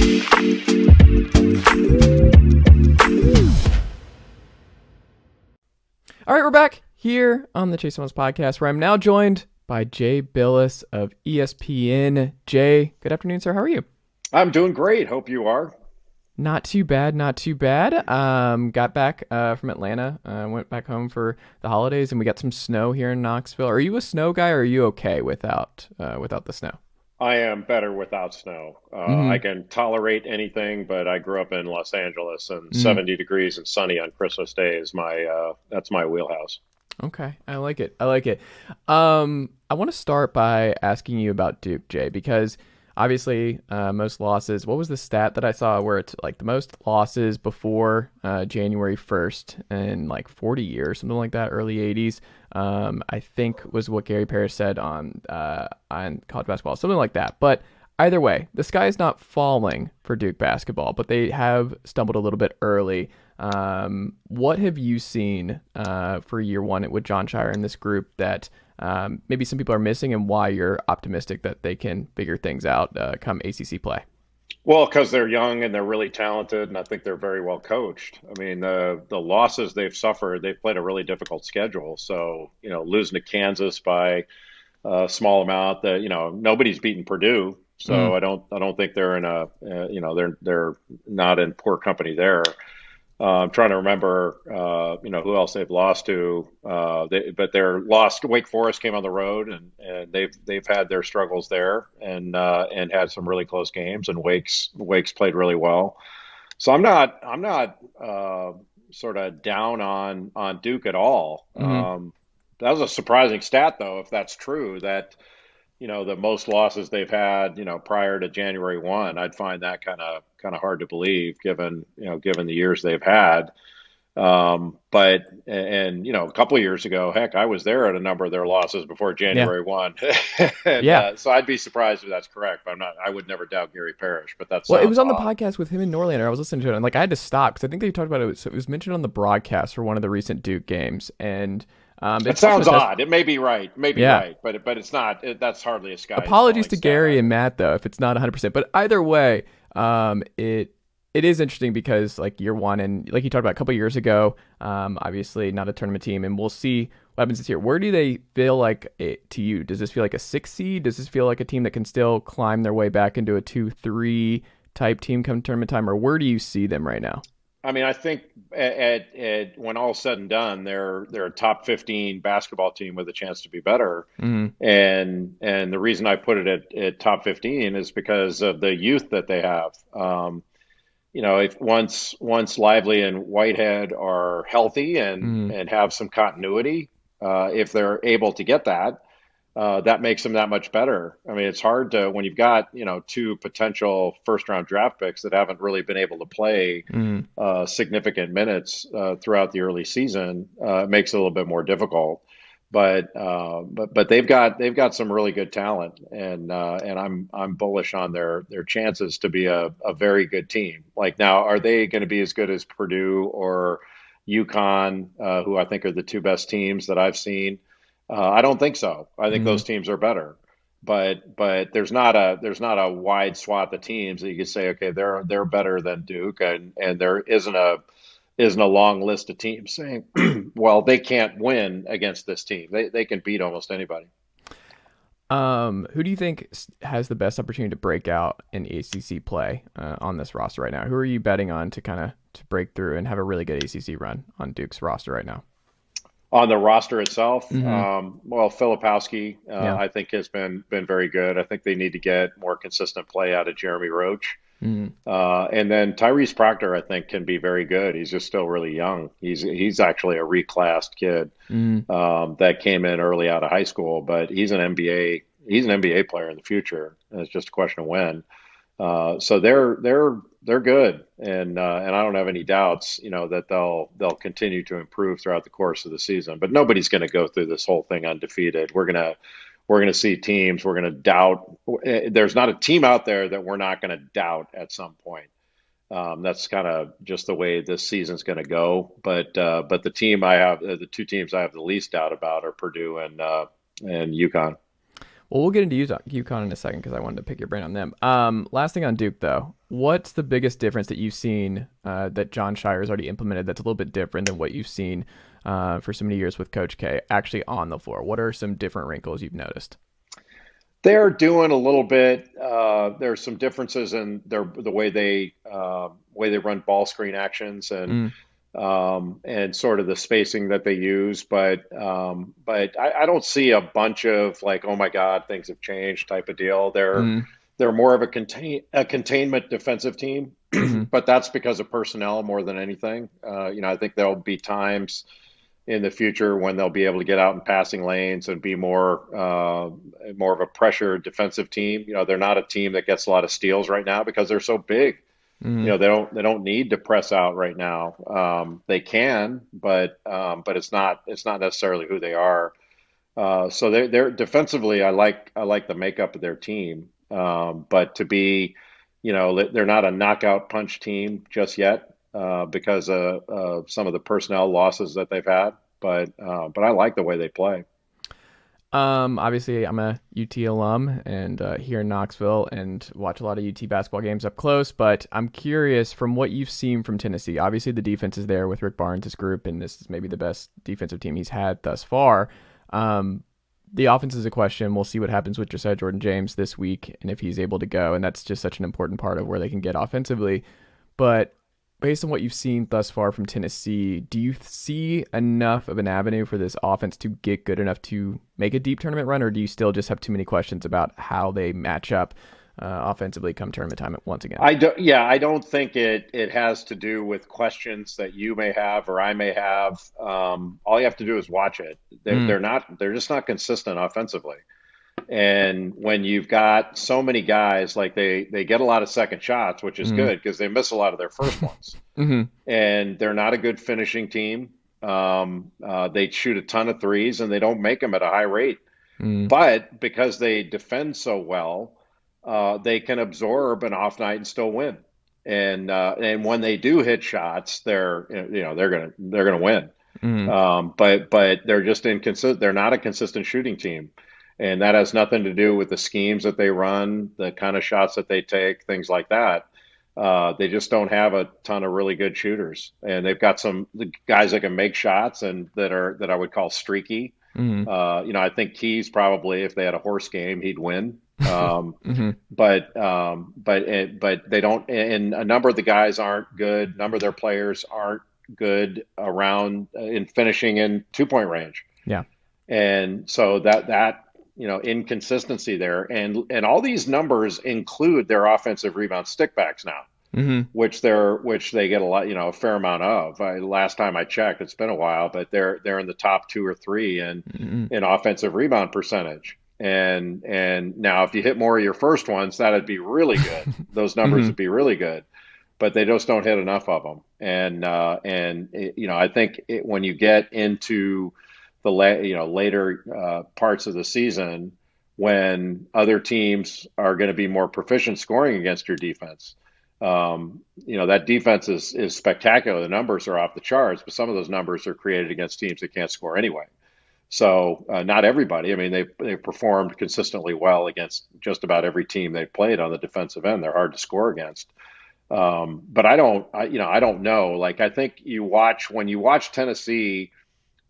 All right, we're back here on the Chase Thomas podcast, where I'm now joined by Jay Bilas of ESPN. Jay, good afternoon, sir. How are you? I'm doing great. Hope you are. Not too bad, not too bad. Got back from Atlanta. Went back home for the holidays, and we got some snow here in Knoxville. Are you a snow guy, or are you okay without the snow? I am better without snow. I can tolerate anything, but I grew up in Los Angeles, and 70 degrees and sunny on Christmas Day is that's my wheelhouse. Okay, I like it. I want to start by asking you about Duke, Jay, because obviously most losses. What was the stat that I saw where it's like the most losses before January 1st in like 40 years, something like that, early 80s? I think was what Gary Parrish said on college basketball, something like that. But either way, the sky is not falling for Duke basketball, but they have stumbled a little bit early. What have you seen for year one with Jon Scheyer and this group that maybe some people are missing, and why you're optimistic that they can figure things out come ACC play? Well, because they're young and they're really talented, and I think they're very well coached. I mean, the losses they've suffered, they've played a really difficult schedule. So, losing to Kansas by a small amount, that nobody's beaten Purdue. So I don't think they're in they're not in poor company there. I'm trying to remember, who else they've lost to. But they're lost. Wake Forest came on the road, and they've had their struggles there, and had some really close games. And Wake's played really well. So I'm not sort of down on Duke at all. That was a surprising stat, though, if that's true. That the most losses they've had, prior to January 1, I'd find that kind of hard to believe given the years they've had. But a couple of years ago, heck, I was there at a number of their losses before January 1. And, so I'd be surprised if that's correct, but I would never doubt Gary Parrish, but that's, it was on the podcast with him and Norlander. I was listening to it, and I had to stop because I think they talked about it. It was mentioned on the broadcast for one of the recent Duke games. And it sounds odd. It may be right. Right. But it's not. That's hardly a sky. Apologies to Gary and Matt, though, if it's not 100%. But either way, it is interesting because, like, year one, and like you talked about a couple of years ago, obviously not a tournament team, and we'll see what happens this year. Where do they feel like to you? Does this feel like a 6 seed? Does this feel like a team that can still climb their way back into a 2-3 type team come tournament time? Or where do you see them right now? I mean, I think at when all's said and done, they're a top 15 basketball team with a chance to be better. And the reason I put it at top 15 is because of the youth that they have. If once Lively and Whitehead are healthy and have some continuity, if they're able to get that, that makes them that much better. I mean, it's hard to, when you've got, two potential first-round draft picks that haven't really been able to play significant minutes throughout the early season, it makes it a little bit more difficult. But they've got some really good talent, and I'm bullish on their chances to be a very good team. Like, now, are they going to be as good as Purdue or UConn, who I think are the two best teams that I've seen? I don't think so. I think those teams are better, but there's not a wide swath of teams that you can say, okay, they're better than Duke, and there isn't a long list of teams saying, well, they can't win against this team. They can beat almost anybody. Who do you think has the best opportunity to break out in ACC play on this roster right now? Who are you betting on to break through and have a really good ACC run on Duke's roster right now? On the roster itself, Filipowski, I think has been very good. I think they need to get more consistent play out of Jeremy Roach. And then Tyrese Proctor, I think, can be very good. He's just still really young. He's actually a reclassed kid that came in early out of high school, but he's an NBA player in the future. And it's just a question of when. So they're good, and I don't have any doubts, that they'll continue to improve throughout the course of the season. But nobody's going to go through this whole thing undefeated. We're gonna see teams. We're gonna doubt. There's not a team out there that we're not going to doubt at some point. That's kind of just the way this season's going to go. But the two teams I have the least doubt about are Purdue and UConn. Well, we'll get into UConn in a second because I wanted to pick your brain on them. Last thing on Duke, though. What's the biggest difference that you've seen that John Scheyer has already implemented that's a little bit different than what you've seen for so many years with Coach K actually on the floor? What are some different wrinkles you've noticed? They're doing a little bit. There's some differences in the way they run ball screen actions and sort of the spacing that they use. But I don't see a bunch of like, oh my God, things have changed type of deal. They're more of a containment defensive team, but that's because of personnel more than anything. I think there'll be times in the future when they'll be able to get out in passing lanes and be more of a pressure defensive team. They're not a team that gets a lot of steals right now because they're so big. They don't need to press out right now. They can, but it's not necessarily who they are. So they're defensively, I like the makeup of their team. But to be, they're not a knockout punch team just yet. Because of some of the personnel losses that they've had, but I like the way they play. Obviously, I'm a UT alum and here in Knoxville and watch a lot of UT basketball games up close. But I'm curious from what you've seen from Tennessee. Obviously, the defense is there with Rick Barnes' group, and this is maybe the best defensive team he's had thus far. The offense is a question. We'll see what happens with Josiah Jordan-James this week and if he's able to go. And that's just such an important part of where they can get offensively. But based on what you've seen thus far from Tennessee, do you see enough of an avenue for this offense to get good enough to make a deep tournament run, or do you still just have too many questions about how they match up offensively come tournament time once again? I don't think it has to do with questions that you may have or I may have. All you have to do is watch it. They're just not consistent offensively. And when you've got so many guys, like they get a lot of second shots, which is good because they miss a lot of their first ones. And they're not a good finishing team. They shoot a ton of threes and they don't make them at a high rate. But because they defend so well, they can absorb an off night and still win. And when they do hit shots, they're gonna win. But they're just inconsistent. They're not a consistent shooting team. And that has nothing to do with the schemes that they run, the kind of shots that they take, things like that. They just don't have a ton of really good shooters, and they've got some guys that can make shots and that I would call streaky. I think Keys probably, if they had a horse game, he'd win. But they don't, and a number of the guys aren't good. A number of their players aren't good around in finishing in 2-point range. Yeah, and so that. Inconsistency there, and all these numbers include their offensive rebound stickbacks now, which they get a fair amount of. Last time I checked, it's been a while, but they're in the top 2 or 3 in offensive rebound percentage. And now if you hit more of your first ones, that'd be really good. Those numbers would be really good, but they just don't hit enough of them. And I think when you get into the later parts of the season, when other teams are going to be more proficient scoring against your defense, that defense is spectacular. The numbers are off the charts, but some of those numbers are created against teams that can't score anyway. So not everybody. I mean, they've performed consistently well against just about every team they've played on the defensive end. They're hard to score against. But I don't know. Like, I think when you watch Tennessee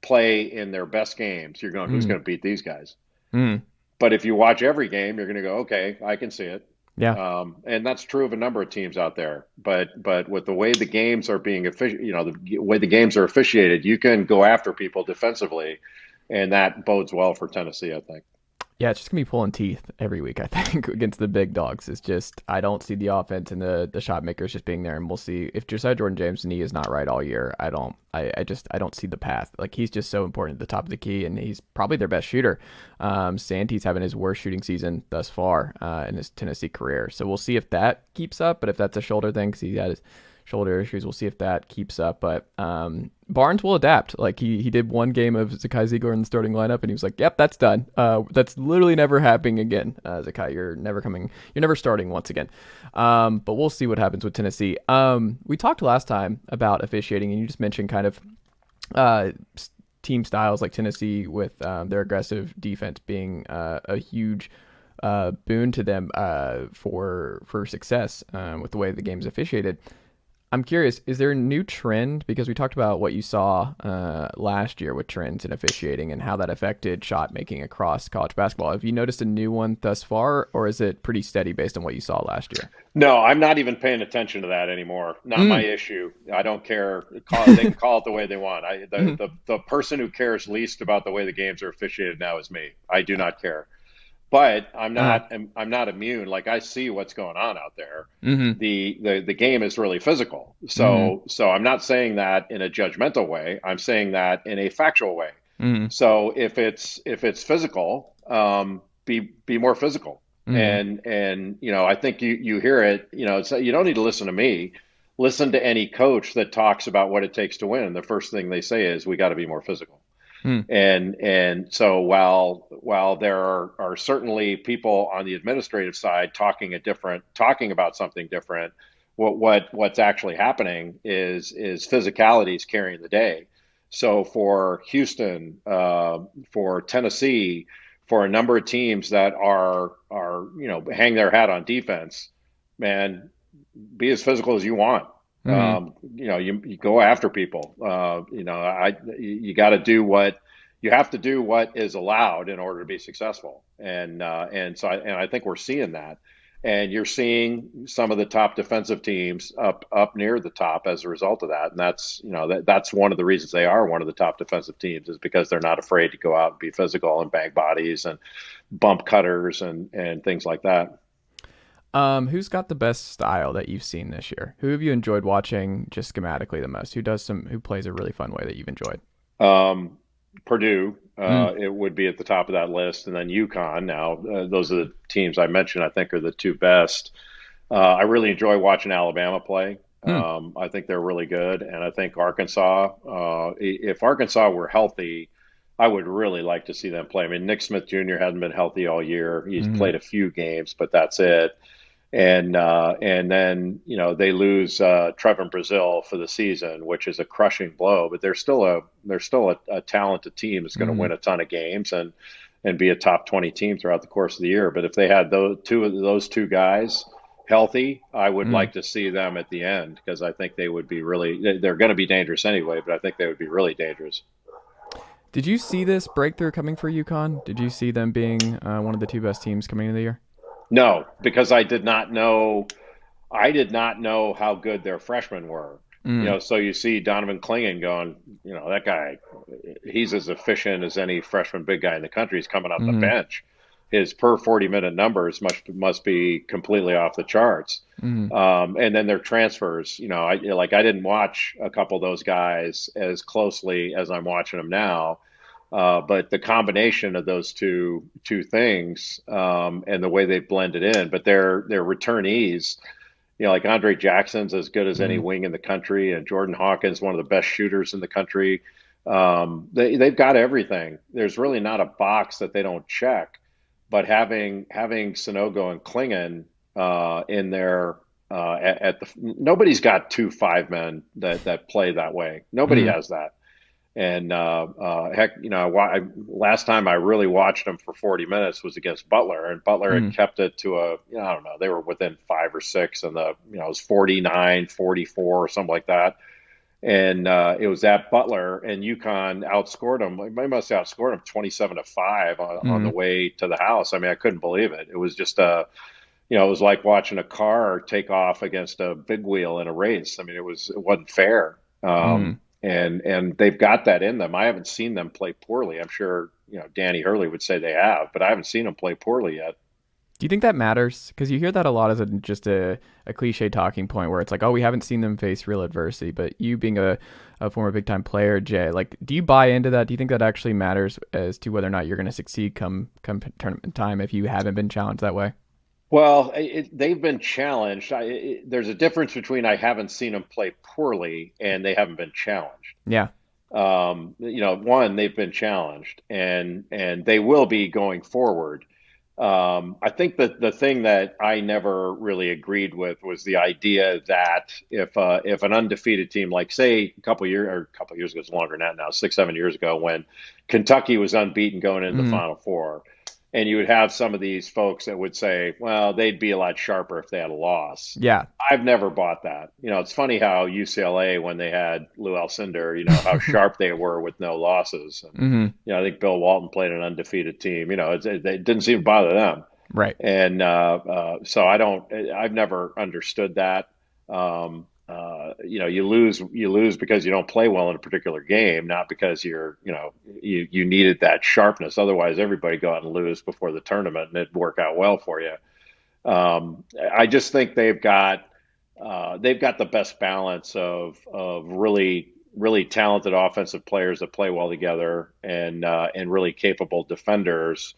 play in their best games, you're going, who's going to beat these guys? But if you watch every game, you're going to go, okay, I can see it. Yeah. And that's true of a number of teams out there. But with the way the games are being the way the games are officiated, you can go after people defensively, and that bodes well for Tennessee, I think. Yeah, it's just going to be pulling teeth every week, I think, against the big dogs. It's just, I don't see the offense and the shot makers just being there, and we'll see. If Josiah Jordan-James' knee is not right all year, I don't see the path. Like, he's just so important at the top of the key, and he's probably their best shooter. Santee's having his worst shooting season thus far in his Tennessee career. So we'll see if that keeps up, but if that's a shoulder thing, because he had his shoulder issues, we'll see if that keeps up. But Barnes will adapt. Like, he did one game of Zakai Ziegler in the starting lineup, and he was like, yep, that's done. That's literally never happening again. Zakai, you're never starting once again. But we'll see what happens with Tennessee. We talked last time about officiating, and you just mentioned kind of team styles like Tennessee with their aggressive defense being a huge boon to them for success with the way the game's officiated. I'm curious, is there a new trend? Because we talked about what you saw last year with trends in officiating and how that affected shot making across college basketball. Have you noticed a new one thus far, or is it pretty steady based on what you saw last year? No, I'm not even paying attention to that anymore. Not my Mm. issue. I don't care. They can call it the way they want. Mhm. The person who cares least about the way the games are officiated now is me. I do not care. But Uh-huh. I'm not immune. Like I see what's going on out there. Mm-hmm. The game is really physical. Mm-hmm. So I'm not saying that in a judgmental way. I'm saying that in a factual way. Mm-hmm. So if it's physical, be more physical. Mm-hmm. And I think you hear it. So you don't need to listen to me. Listen to any coach that talks about what it takes to win. The first thing they say is we got to be more physical. Mm-hmm. And so while there are certainly people on the administrative side talking about something different, what's actually happening is physicality is carrying the day. So for Houston, for Tennessee, for a number of teams that are hang their hat on defense, man, be as physical as you want. Mm-hmm. You go after people. You got to do what you have to do what is allowed in order to be successful. And I think we're seeing that. And you're seeing some of the top defensive teams up near the top as a result of that. And that's one of the reasons they are one of the top defensive teams is because they're not afraid to go out and be physical and bang bodies and bump cutters and things like that. Who's got the best style that you've seen this year? Who have you enjoyed watching just schematically the most? Who plays a really fun way that you've enjoyed? Um, Purdue, Mm. it would be at the top of that list, and then UConn. Now, those are the teams I mentioned. I think are the two best. I really enjoy watching Alabama play. Mm. I think they're really good, and I think Arkansas. If Arkansas were healthy, I would really like to see them play. I mean, Nick Smith Jr. hasn't been healthy all year. He's Mm. played a few games, but that's it. And then they lose Trevor Brazil for the season, which is a crushing blow. But they're still a talented team that's going to Mm. win a ton of games and be a top 20 team throughout the course of the year. But if they had those two guys healthy, I would Mm. like to see them at the end because I think they would be really they're going to be dangerous anyway. But I think they would be really dangerous. Did you see this breakthrough coming for UConn? Did you see them being one of the two best teams coming into the year? No, because I did not know. I did not know how good their freshmen were. Mm. So you see Donovan Clingan going, that guy, he's as efficient as any freshman big guy in the country. He's coming off the Mm. bench. His per 40-minute numbers must be completely off the charts. Mm. And then their transfers, I didn't watch a couple of those guys as closely as I'm watching them now. But the combination of those two things and the way they blended in, but they're returnees. Like Andre Jackson's as good as any Mm. wing in the country, and Jordan Hawkins, one of the best shooters in the country. They've got everything. There's really not a box that they don't check. But having Sonogo and Klingon in there at the nobody's got 2 5 men that play that way. Nobody Mm. has that. And heck, last time I really watched them for 40 minutes was against Butler, and Butler had Mm. kept it to I don't know, they were within 5 or 6, and it was 49-44 or something like that. And it was at Butler, and UConn outscored them. They must have outscored them 27-5 on the Mm. way to the house. I mean, I couldn't believe it. It was just it was like watching a car take off against a big wheel in a race. I mean, it wasn't fair. Mm. And they've got that in them. I haven't seen them play poorly. I'm sure, Danny Hurley would say they have, but I haven't seen them play poorly yet. Do you think that matters? Because you hear that a lot as just a cliche talking point where it's like, oh, we haven't seen them face real adversity. But you being a former big time player, Jay, like, do you buy into that? Do you think that actually matters as to whether or not you're going to succeed come tournament time if you haven't been challenged that way? Well, they've been challenged. There's a difference between I haven't seen them play poorly and they haven't been challenged. Yeah. One, they've been challenged, and they will be going forward. I think that the thing that I never really agreed with was the idea that if an undefeated team, like say a couple years ago, it's longer than that now, 6, 7 years ago, when Kentucky was unbeaten going into the Mm, Final Four, and you would have some of these folks that would say, well, they'd be a lot sharper if they had a loss. yeah. I've never bought that. It's funny how UCLA, when they had Lou Alcindor, how sharp they were with no losses. And, Hmm. I think Bill Walton played an undefeated team. It didn't seem to bother them. Right. And so I've never understood that. You lose because you don't play well in a particular game, not because you needed that sharpness. Otherwise, everybody go out and lose before the tournament, and it'd work out well for you. I just think they've got the best balance of really talented offensive players that play well together, and really capable defenders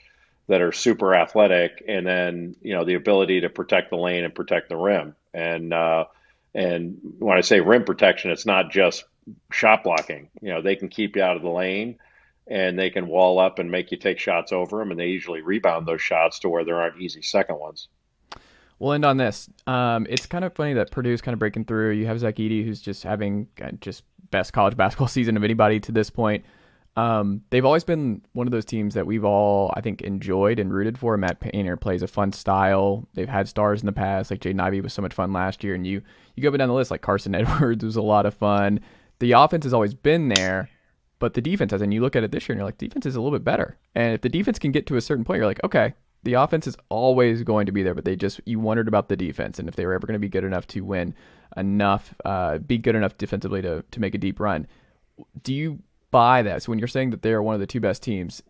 that are super athletic, and then the ability to protect the lane and protect the rim. And when I say rim protection, it's not just shot blocking. They can keep you out of the lane, and they can wall up and make you take shots over them, and they usually rebound those shots to where there aren't easy second ones. We'll end on this. It's kind of funny that Purdue's kind of breaking through. You have Zach Edey, who's just having just best college basketball season of anybody to this point. They've always been one of those teams that we've all, I think, enjoyed and rooted for. Matt Painter plays a fun style. They've had stars in the past, like Jaden Ivey was so much fun last year. And you go down the list, like Carson Edwards was a lot of fun. The offense has always been there, but the defense has. And you look at it this year and you're like, defense is a little bit better. And if the defense can get to a certain point, you're like, okay, the offense is always going to be there, but you wondered about the defense and if they were ever going to be good enough to win enough, be good enough defensively to make a deep run. Do you buy that? So when you're saying that they are one of the two best teams,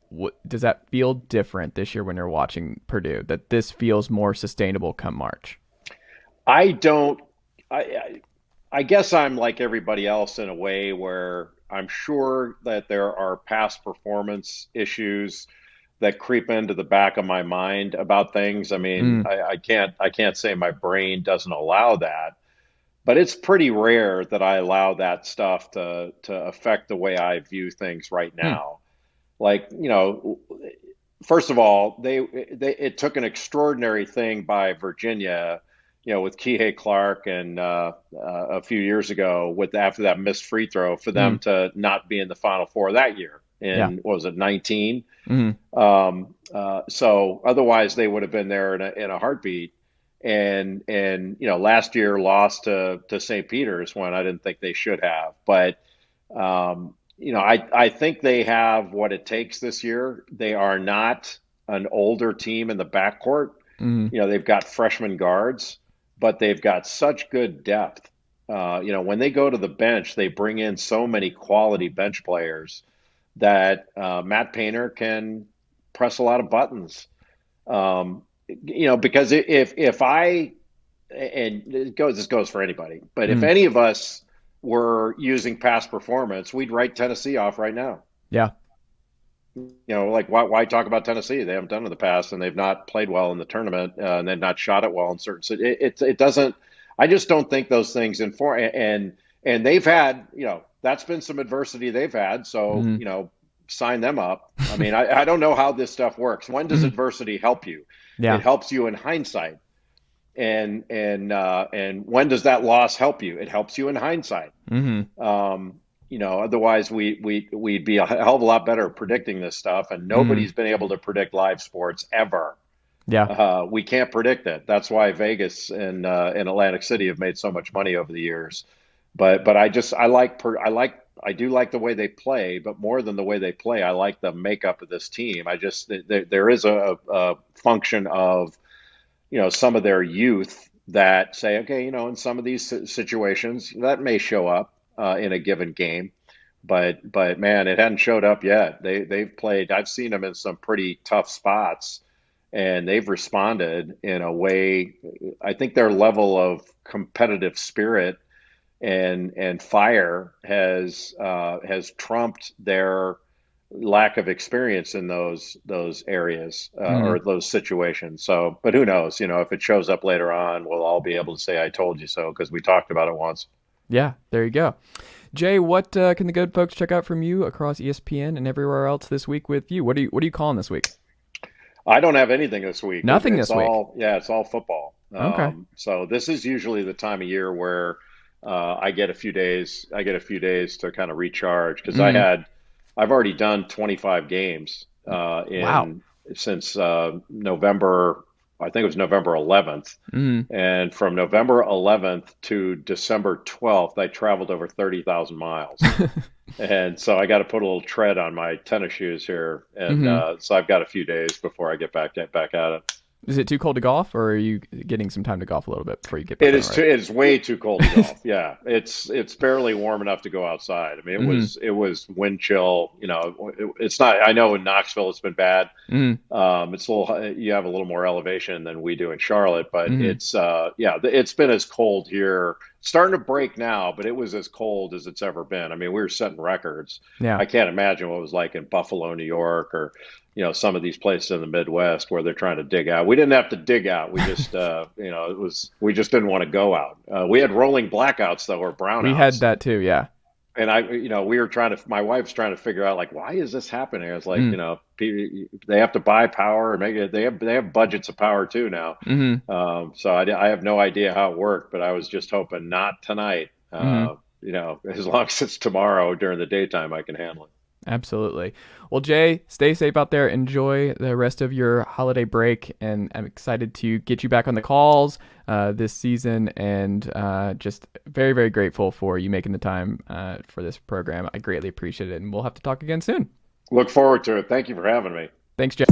does that feel different this year when you're watching Purdue, that this feels more sustainable come March? I don't. I guess I'm like everybody else in a way where I'm sure that there are past performance issues that creep into the back of my mind about things. I mean, Mm, I can't say my brain doesn't allow that, but it's pretty rare that I allow that stuff to affect the way I view things right mm, now. Like, first of all, it took an extraordinary thing by Virginia, with Kihei Clark, and a few years ago with after that missed free throw, for them mm, to not be in the Final Four that year yeah. in, what was it, 19? Mm, So otherwise they would have been there in a heartbeat. And last year lost to St. Peter's when I didn't think they should have. But I think they have what it takes this year. They are not an older team in the backcourt. mm, They've got freshman guards, but they've got such good depth. When they go to the bench, they bring in so many quality bench players that Matt Painter can press a lot of buttons. Because if I and this goes for anybody, but if mm, any of us were using past performance, we'd write Tennessee off right now. yeah. Like why talk about Tennessee? They haven't done it in the past, and they've not played well in the tournament, and they've not shot it well in certain. It doesn't. I just don't think those things inform. And they've had, that's been some adversity they've had. So Mm, sign them up. I mean, I don't know how this stuff works. When does mm, adversity help you? It yeah. helps you in hindsight. And when does that loss help you? It helps you in hindsight. Mm, Otherwise we'd be a hell of a lot better at predicting this stuff, and mm, nobody's been able to predict live sports ever. yeah. We can't predict it. That's why Vegas and Atlantic City have made so much money over the years. But I do like the way they play, but more than the way they play, I like the makeup of this team. There is a function of some of their youth that say, okay, in some of these situations that may show up in a given game, but man, it hadn't showed up yet. They've played. I've seen them in some pretty tough spots, and they've responded in a way. I think their level of competitive spirit and fire has trumped their lack of experience in those areas, or Mm, those situations. So, but who knows? If it shows up later on, we'll all be able to say, "I told you so," because we talked about it once. yeah. There you go. Jay, what can the good folks check out from you across ESPN and everywhere else this week with you? What are you calling this week? I don't have anything this week. Nothing It's this week. all, yeah, it's all football. Okay. So this is usually the time of year where I get a few days. I get a few days to kind of recharge because Mm. I've already done 25 games Wow. in since November. I think it was November 11th, Mm. and from November 11th to December 12th, I traveled over 30,000 miles. And so I got to put a little tread on my tennis shoes here, and Hmm. so I've got a few days before I get back at it. Is it too cold to golf, or are you getting some time to golf a little bit before you get back on it? It is way too cold to golf. Yeah, it's barely warm enough to go outside. I mean, Hmm. it was wind chill. You know, it's not. I know in Knoxville it's been bad. Hmm. It's a little. You have a little more elevation than we do in Charlotte, but Hmm. it's yeah, it's been as cold here. Starting to break now, but it was as cold as it's ever been. I mean, we were setting records. Yeah. I can't imagine what it was like in Buffalo, New York, or some of these places in the Midwest where they're trying to dig out. We didn't have to dig out. We just, we just didn't want to go out. We had rolling blackouts though, or We had brownouts. that too. Yeah. And we were my wife's trying to figure out like, why is this happening? It's like, Mm. they have to buy power and make it, they have budgets of power too now. Hmm. So I have no idea how it worked, but I was just hoping not tonight. Hmm. As long as it's tomorrow during the daytime, I can handle it. Absolutely. Well, Jay, stay safe out there. Enjoy the rest of your holiday break, and I'm excited to get you back on the calls this season, and just very, very grateful for you making the time for this program. I greatly appreciate it, and we'll have to talk again soon. Look forward to it. Thank you for having me. Thanks, Jay.